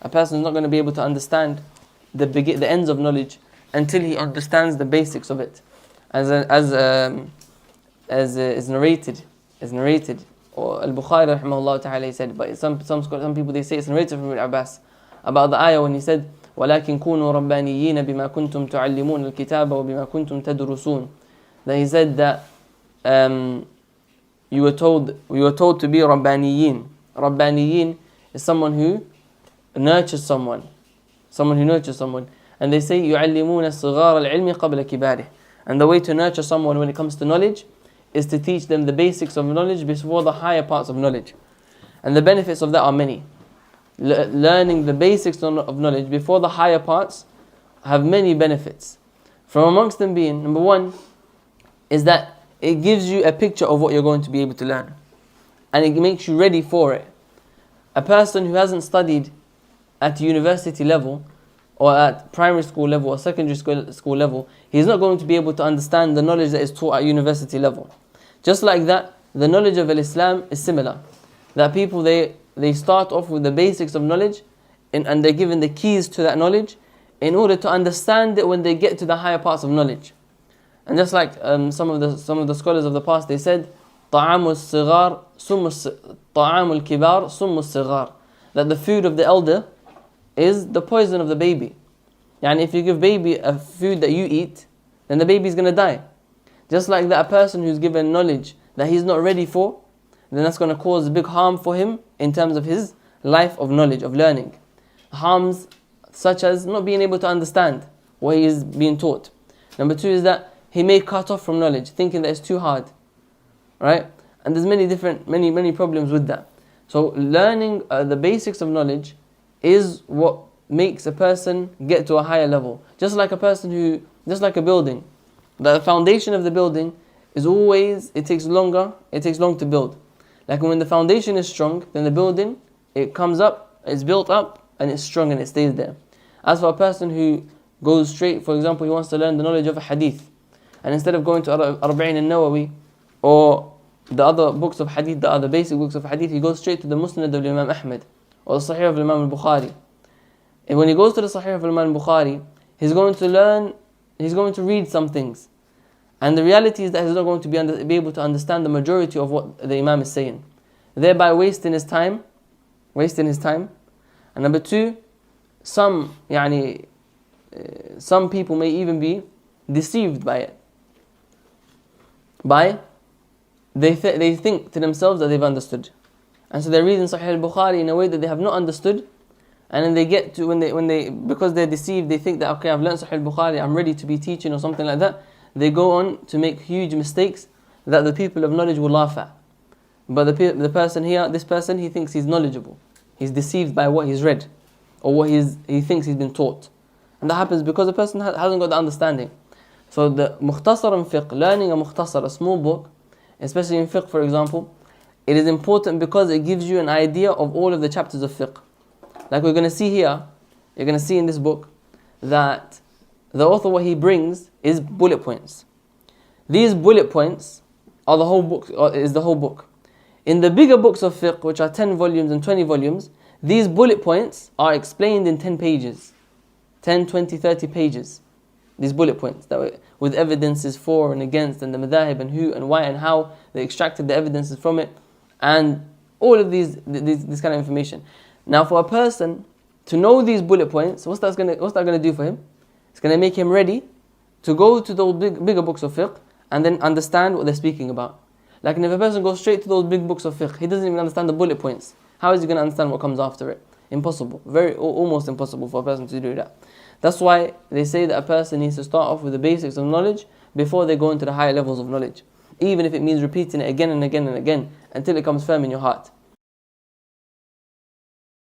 A person is not going to be able to understand the ends of knowledge until he understands the basics of it. As is narrated, or Al-Bukhari rahimahullah ta'ala, he said, but some people they say it's narrated from Ibn Abbas about the ayah when he said, وَلَكِنْ كُونُوا رَبَّانِيِّينَ بِمَا كُنْتُمْ تُعَلِّمُونَ الْكِتَابَ وَبِمَا كُنْتُمْ تَدْرُسُونَ. That he said that we were told to be Rabbaniyin. Rabbaniyin is someone who nurtures someone. And they say يُعَلِّمُونَ الصِّغَارَ الْعِلْمِ قَبْلَ كِبَارِهِ. And the way to nurture someone when it comes to knowledge is to teach them the basics of knowledge before the higher parts of knowledge. And the benefits of that are many. Learning the basics of knowledge before the higher parts have many benefits. From amongst them being, number one, is that it gives you a picture of what you're going to be able to learn. And it makes you ready for it. A person who hasn't studied at university level, or at primary school level, or secondary school level, he's not going to be able to understand the knowledge that is taught at university level. Just like that, the knowledge of Islam is similar. That people, they start off with the basics of knowledge, and they're given the keys to that knowledge in order to understand it when they get to the higher parts of knowledge. And just like some of the scholars of the past, they said, طَعَامُ الْكِبَارِ سُمُّ الصِّغَارِ. That the food of the elder is the poison of the baby. Yani if you give baby a food that you eat, then the baby is going to die. Just like that, a person who's given knowledge that he's not ready for, then that's going to cause big harm for him in terms of his life of knowledge, of learning. Harms such as not being able to understand what he is being taught. Number two is that he may cut off from knowledge, thinking that it's too hard. Right? And there's many problems with that. So learning the basics of knowledge is what makes a person get to a higher level. Just like a building. The foundation of the building is always, it takes long to build. Like when the foundation is strong, then the building, it comes up, it's built up, and it's strong and it stays there. As for a person who goes straight, for example, he wants to learn the knowledge of a hadith, and instead of going to Arba'in al-Nawawi, or the other books of hadith, the other basic books of hadith, he goes straight to the Musnad of Imam Ahmad, or the Sahih of Imam al-Bukhari. And when he goes to the Sahih of Imam al-Bukhari, he's going to read some things. And the reality is that he's not going to be able to understand the majority of what the Imam is saying, thereby wasting his time. And number two, some people may even be deceived by it. They think to themselves that they've understood, and so they're reading Sahih al-Bukhari in a way that they have not understood. And then they get to when they because they're deceived, they think that okay, I've learned Sahih al-Bukhari, I'm ready to be teaching or something like that. They go on to make huge mistakes that the people of knowledge will laugh at. But the person here, this person, he thinks he's knowledgeable. He's deceived by what he's read, or what he thinks he's been taught. And that happens because the person hasn't got the understanding. So the mukhtasar in fiqh, learning a mukhtasar, a small book, especially in fiqh for example, it is important because it gives you an idea of all of the chapters of fiqh. Like we're going to see here, you're going to see in this book, that the author, what he brings is bullet points. These bullet points are the whole book, is the whole book. In the bigger books of fiqh, which are 10 volumes and 20 volumes, these bullet points are explained in 10 pages. 10, 20, 30 pages. These bullet points, with evidences for and against, and the madhahib, and who and why and how they extracted the evidences from it, and all of this kind of information. Now for a person to know these bullet points, what's that going to do for him? It's going to make him ready to go to those bigger books of fiqh and then understand what they're speaking about. Like if a person goes straight to those big books of fiqh, he doesn't even understand the bullet points. How is he going to understand what comes after it? Impossible. Almost impossible for a person to do that. That's why they say that a person needs to start off with the basics of knowledge before they go into the higher levels of knowledge. Even if it means repeating it again and again and again until it comes firm in your heart.